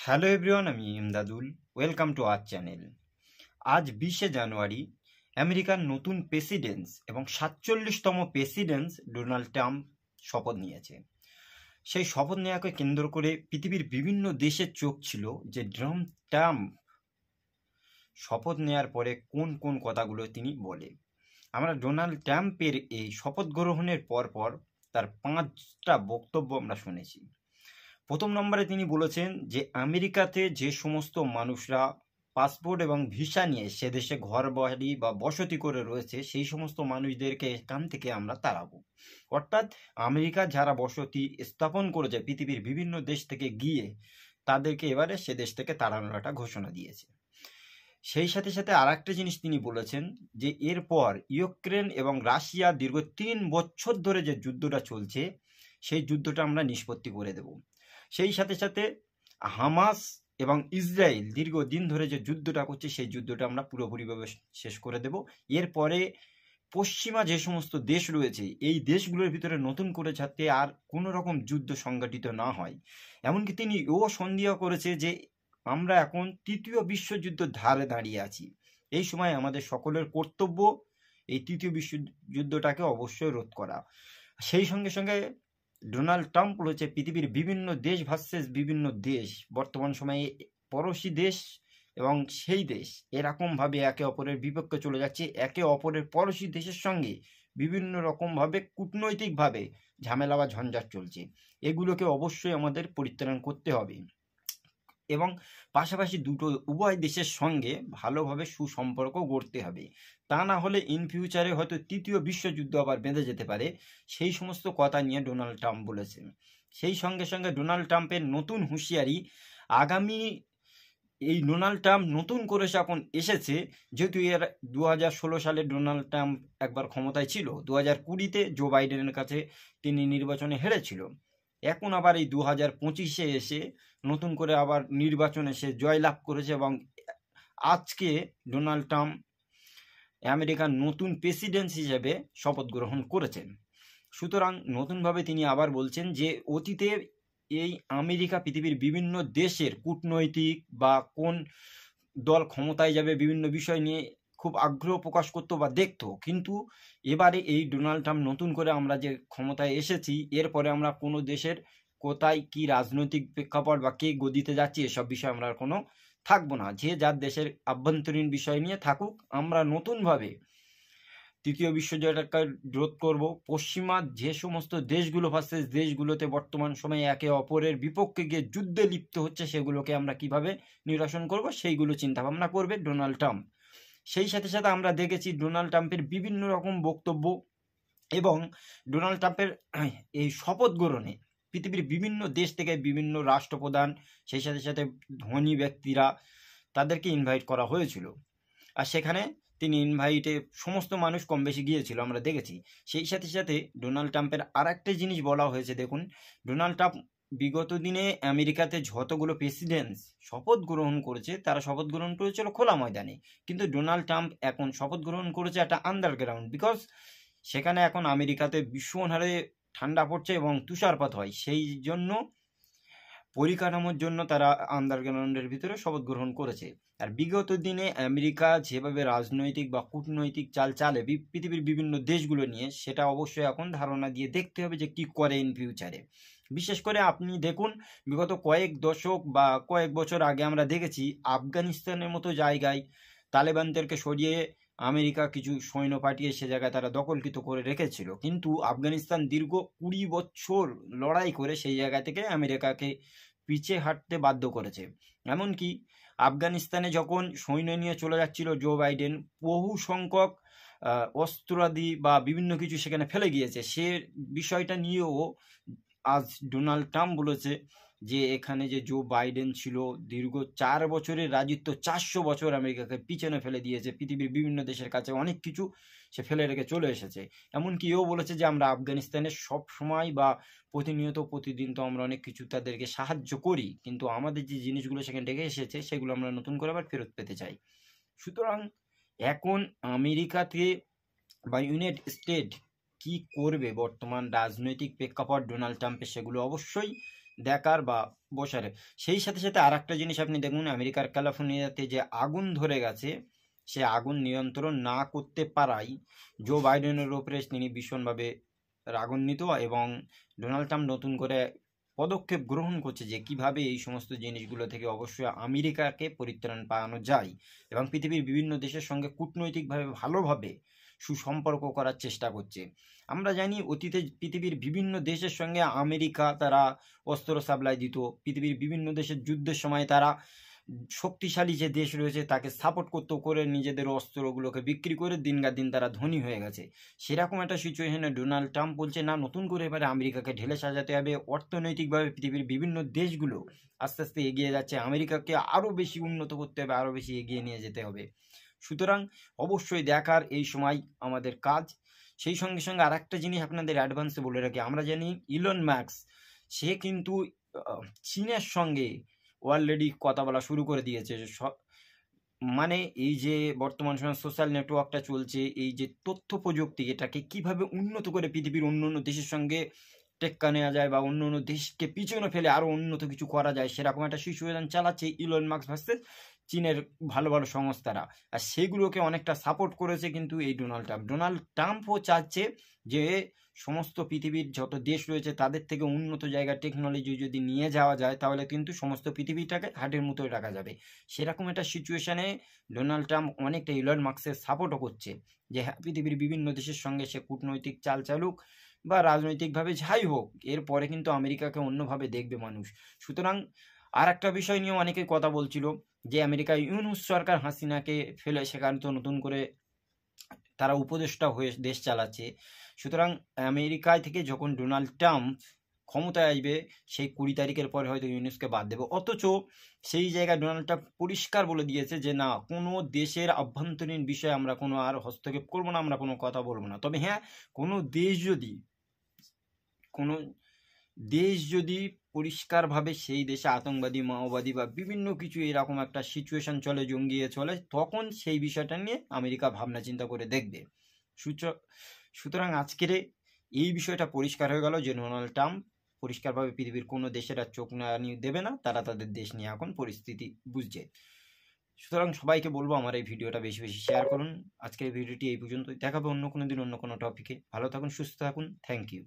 Hello everyone, আমি Imdadul. Welcome to our channel. আজ 20শে জানুয়ারি আমেরিকার নতুন প্রেসিডেন্ট এবং 47তম প্রেসিডেন্ট ডোনাল্ড ট্রাম্প শপথ নিয়েছে। সেই শপথ নেওয়াকে কেন্দ্র করে পৃথিবীর বিভিন্ন দেশের চোখ ছিল যে ডোনাল্ড ট্রাম্প শপথ নেওয়ার পরে কোন কোন কথাগুলো তিনি বলে। আমরা ডোনাল্ড ট্রাম্পের এই শপথ গ্রহণের পর তার 5টা বক্তব্য আমরা শুনেছি। প্রথম নম্বরে তিনি বলেছেন যে আমেরিকাতে যে সমস্ত মানুষরা পাসপোর্ট এবং ভিসা নিয়ে সে দেশে ঘর বাড়ি বা বসতি করে রয়েছে সেই সমস্ত মানুষদেরকে এখান থেকে আমরা তাড়াবো। অর্থাৎ আমেরিকা যারা বসতি স্থাপন করেছে পৃথিবীর বিভিন্ন দেশ থেকে গিয়ে তাদেরকে এবারে সে দেশ থেকে তাড়ানোর একটা ঘোষণা দিয়েছে। সেই সাথে সাথে আর একটা জিনিস তিনি বলেছেন যে এরপর ইউক্রেন এবং রাশিয়া দীর্ঘ 3 বছর ধরে যে যুদ্ধটা চলছে সেই যুদ্ধটা আমরা নিষ্পত্তি করে দেব। সেই সাথে সাথে হামাস এবং ইসরায়েল দীর্ঘদিন ধরে যে যুদ্ধটা করছে সেই যুদ্ধটা আমরা পুরোপুরিভাবে শেষ করে দেব। এরপরে পশ্চিমা যে সমস্ত দেশ রয়েছে এই দেশগুলোর ভিতরে নতুন করে যাতে আর কোনো রকম যুদ্ধ সংগঠিত না হয়। এমনকি তিনি সন্দেহ করেছে যে আমরা এখন তৃতীয় বিশ্বযুদ্ধের ধারে দাঁড়িয়ে আছি। এই সময় আমাদের সকলের কর্তব্য এই তৃতীয় বিশ্বযুদ্ধটাকে অবশ্যই রোধ করা। সেই সঙ্গে সঙ্গে ডোনাল্ড ট্রাম্প বলেছে পৃথিবীর বিভিন্ন দেশ ভার্সেস বিভিন্ন দেশ, বর্তমান সময়ে পড়োশি দেশ এবং সেই দেশ এরকমভাবে একে অপরের বিপক্ষে চলে যাচ্ছে। একে অপরের পড়োশি দেশের সঙ্গে বিভিন্ন রকমভাবে কূটনৈতিকভাবে ঝামেলা বা ঝঞ্ঝাট চলছে। এগুলোকে অবশ্যই আমাদের পরিত্রাণ করতে হবে এবং পাশাপাশি উভয় দেশের সঙ্গে ভালোভাবে সুসম্পর্ক গড়তে হবে। তা না হলে ইন ফিউচারে হয়তো তৃতীয় বিশ্বযুদ্ধ আবার বেঁধে যেতে পারে। সেই সমস্ত কথা নিয়ে ডোনাল্ড ট্রাম্প বলেছেন। সেই সঙ্গে সঙ্গে ডোনাল্ড ট্রাম্পের নতুন হুঁশিয়ারি, আগামী এই ডোনাল্ড ট্রাম্প নতুন করে এখন এসেছে, যেহেতু এর 2016 সালে ডোনাল্ড ট্রাম্প একবার ক্ষমতায় ছিল, 2020-তে জো বাইডেনের কাছে তিনি নির্বাচনে হেরেছিল। এখন আবার এই 2025-এ এসে নতুন করে আবার নির্বাচনে সে জয়লাভ করেছে এবং আজকে ডোনাল্ড ট্রাম্প আমেরিকার নতুন প্রেসিডেন্ট হিসেবে শপথ গ্রহণ করেছেন। সুতরাং নতুনভাবে তিনি আবার বলছেন যে অতীতে এই আমেরিকা পৃথিবীর বিভিন্ন দেশের কূটনৈতিক বা কোন দল ক্ষমতায় যাবে বিভিন্ন বিষয় নিয়ে খুব আগ্রহ প্রকাশ করতো বা দেখতো, কিন্তু এবারে এই ডোনাল্ড ট্রাম্প নতুন করে আমরা যে ক্ষমতায় এসেছি এরপরে আমরা কোনো দেশের কোথায় কি রাজনৈতিক প্রেক্ষাপট বা কে গদিতে যাচ্ছে এসব বিষয়ে আমরা কোনো থাকবো না। যে যার দেশের আভ্যন্তরীণ বিষয় নিয়ে থাকুক, আমরা নতুনভাবে তৃতীয় বিশ্বযুদ্ধটাকে রোধ করব। পশ্চিমা যে সমস্ত দেশগুলো ভার্সেস দেশগুলোতে বর্তমান সময়ে একে অপরের বিপক্ষে গিয়ে যুদ্ধে লিপ্ত হচ্ছে সেগুলোকে আমরা কিভাবে নিরসন করব সেইগুলো চিন্তাভাবনা করবে ডোনাল্ড ট্রাম্প। সেই সাথে সাথে আমরা দেখেছি ডোনাল্ড ট্রাম্পের বিভিন্ন রকম বক্তব্য এবং ডোনাল্ড ট্রাম্পের এই শপথ গ্রহণে পৃথিবীর বিভিন্ন দেশ থেকে বিভিন্ন রাষ্ট্রপ্রধান, সেই সাথে সাথে ধনী ব্যক্তিরা তাদেরকে ইনভাইট করা হয়েছিল। আর সেখানে তিনি ইনভাইটে সমস্ত মানুষ কম বেশি গিয়েছিল, আমরা দেখেছি। সেই সাথে সাথে ডোনাল্ড ট্রাম্পের আর একটা জিনিস বলা হয়েছে, দেখুন ডোনাল্ড ট্রাম্প বিগত দিনে আমেরিকাতে যতগুলো প্রেসিডেন্ট শপথ গ্রহণ করেছে তারা শপথ গ্রহণ করেছিল খোলা ময়দানে, কিন্তু ডোনাল্ড ট্রাম্প এখন শপথ গ্রহণ করেছে একটা আন্ডারগ্রাউন্ড, বিকজ সেখানে এখন আমেরিকাতে ভীষণ হারে ঠান্ডা পড়ছে এবং তুষারপাত হয়, সেই জন্য পরিকাঠামোর জন্য তারা আন্ডারগ্রাউন্ডের ভিতরে শপথ গ্রহণ করেছে। আর বিগত দিনে আমেরিকা যেভাবে রাজনৈতিক বা কূটনৈতিক চাল চালে পৃথিবীর বিভিন্ন দেশগুলো নিয়ে, সেটা অবশ্যই এখন ধারণা দিয়ে দেখতে হবে যে কি করে ইন ফিউচারে। বিশেষ করে আপনি দেখুন বিগত কয়েক দশক বা কয়েক বছর আগে আমরা দেখেছি আফগানিস্তানের মতো জায়গায় তালেবানদেরকে সরিয়ে আমেরিকা কিছু সৈন্য পাঠিয়ে সে জায়গায় তারা দখলকৃত করে রেখেছিল, কিন্তু আফগানিস্তান দীর্ঘ 20 বছর লড়াই করে সেই জায়গা থেকে আমেরিকাকে পিছিয়ে হাঁটতে বাধ্য করেছে। এমনকি আফগানিস্তানে যখন সৈন্য নিয়ে চলে যাচ্ছিল জো বাইডেন, বহু সংখ্যক অস্ত্রাদি বা বিভিন্ন কিছু সেখানে ফেলে গিয়েছে। সে বিষয়টা নিয়েও আজ ডোনাল্ড ট্রাম্প বলেছে যে এখানে যে জো বাইডেন ছিল দীর্ঘ 4 বছরের রাজত্ব 400 বছর আমেরিকাকে পিছনে ফেলে দিয়েছে, পৃথিবীর বিভিন্ন দেশের কাছে অনেক কিছু সে ফেলে রেখে চলে এসেছে। এমনকি বলেছে যে আমরা আফগানিস্তানের সব সময় বা প্রতিনিয়ত প্রতিদিন তো আমরা অনেক কিছু তাদেরকে সাহায্য করি, কিন্তু আমাদের যে জিনিসগুলো সেখানে রেখে এসেছে সেগুলো আমরা নতুন করে আবার ফেরত পেতে চাই। সুতরাং এখন আমেরিকাতে বা ইউনাইটেড স্টেট কি করবে বর্তমান রাজনৈতিক প্রেক্ষাপট ডোনাল্ড ট্রাম্পের, সেগুলো অবশ্যই দেখার বা বসার। সেই সাথে সাথে আর একটা জিনিস আপনি দেখুন, আমেরিকার ক্যালিফোর্নিয়াতে যে আগুন ধরে গেছে, সে আগুন নিয়ন্ত্রণ না করতে পারাই জো বাইডেনের ওপরে তিনি ভীষণভাবে রাগান্বিত, এবং ডোনাল্ড ট্রাম্প নতুন করে পদক্ষেপ গ্রহণ করছে যে কিভাবে এই সমস্ত জিনিসগুলো থেকে অবশ্যই আমেরিকাকে পরিত্রাণ পাওয়ানো যায়, এবং পৃথিবীর বিভিন্ন দেশের সঙ্গে কূটনৈতিকভাবে ভালোভাবে সুসম্পর্ক করার চেষ্টা করছে। আমরা জানি অতীতে পৃথিবীর বিভিন্ন দেশের সঙ্গে আমেরিকা তারা অস্ত্র সাপ্লাই দিত, পৃথিবীর বিভিন্ন দেশের যুদ্ধের সময় তারা শক্তিশালী যে দেশ রয়েছে তাকে সাপোর্ট করতে করে নিজেদের অস্ত্রগুলোকে বিক্রি করে দিন তারা ধনী হয়ে গেছে। সেরকম একটা সিচুয়েশনে ডোনাল্ড ট্রাম্প বলছে না, নতুন করে এবারে আমেরিকাকে ঢেলে সাজাতে হবে, অর্থনৈতিকভাবে পৃথিবীর বিভিন্ন দেশগুলো আস্তে আস্তে এগিয়ে যাচ্ছে, আমেরিকাকে আরও বেশি উন্নত করতে হবে, আরও বেশি এগিয়ে নিয়ে যেতে হবে। সুতরাং অবশ্যই দেখার এই সময় আমাদের কাজ। সেই সঙ্গে সঙ্গে আর একটা জিনিস আপনাদের অ্যাডভান্সে বলে রাখি, আমরা জানি ইলন মাস্ক সে কিন্তু চীনের সঙ্গে অলরেডি কথা বলা শুরু করে দিয়েছে। মানে এই যে বর্তমান সময় সোশ্যাল নেটওয়ার্কটা চলছে, এই যে তথ্য প্রযুক্তি, এটাকে কিভাবে উন্নত করে পৃথিবীর অন্য অন্য দেশের সঙ্গে টেক্কা নেওয়া যায় বা অন্য অন্য দেশকে পিছনে ফেলে আরও উন্নত কিছু করা যায়, সেরকম একটা সিচুয়েশন চালাচ্ছে ইলন মাস্ক ভার্সেস চীনের ভালো ভালো সংস্থারা। আর সেগুলোকে অনেকটা সাপোর্ট করেছে কিন্তু এই ডোনাল্ড ট্রাম্পও চাচ্ছে যে সমস্ত পৃথিবীর যত দেশ রয়েছে তাদের থেকে উন্নত জায়গার টেকনোলজি যদি নিয়ে যাওয়া যায় তাহলে কিন্তু সমস্ত পৃথিবীটাকে হাটের মতোই রাখা যাবে। সেরকম একটা সিচুয়েশনে ডোনাল্ড ট্রাম্প অনেকটা ইলন মাস্কের সাপোর্টও করছে যে হ্যাঁ, পৃথিবীর বিভিন্ন দেশের সঙ্গে সে কূটনৈতিক চাল চালুক বা রাজনৈতিকভাবে যাই হোক, এরপরে কিন্তু আমেরিকাকে অন্যভাবে দেখবে মানুষ। সুতরাং আর একটা বিষয় নিয়েও অনেকে কথা বলছিল যে আমেরিকা ইউনূস সরকার হাসিনাকে ফেলে সেখানে তো নতুন করে তারা উপদেষ্টা হয়ে দেশ চালাচ্ছে। সুতরাং আমেরিকায় থেকে যখন ডোনাল্ড ট্রাম্প ক্ষমতায় আসবে সেই 20 তারিখের পরে হয়তো ইউনূসকে বাদ দেবে। অথচ সেই জায়গায় ডোনাল্ড ট্রাম্প পরিষ্কার বলে দিয়েছে যে না, কোনো দেশের আভ্যন্তরীণ বিষয়ে আমরা কোনো আর হস্তক্ষেপ করবো না, আমরা কোনো কথা বলবো না। তবে হ্যাঁ, কোনো দেশ যদি পরিষ্কারভাবে সেই দেশে আতঙ্কবাদী, মাওবাদী বা বিভিন্ন কিছু এরকম একটা সিচুয়েশন চলে, জঙ্গিয়ে চলে, তখন সেই বিষয়টা নিয়ে আমেরিকা ভাবনা চিন্তা করে দেখবে। সুতরাং আজকের এই বিষয়টা পরিষ্কার হয়ে গেল যে ডোনাল্ড ট্রাম্প পরিষ্কারভাবে পৃথিবীর কোনো দেশের আর চোখ না দেবে না, তারা তাদের দেশ নিয়ে এখন পরিস্থিতি বুঝছে। সুতরাং সবাইকে বলবো আমার এই ভিডিওটা বেশি বেশি শেয়ার করুন। আজকের ভিডিওটি এই পর্যন্তই, দেখাবো অন্য কোনো দিন অন্য কোনো টপিকে। ভালো থাকুন, সুস্থ থাকুন, থ্যাংক ইউ।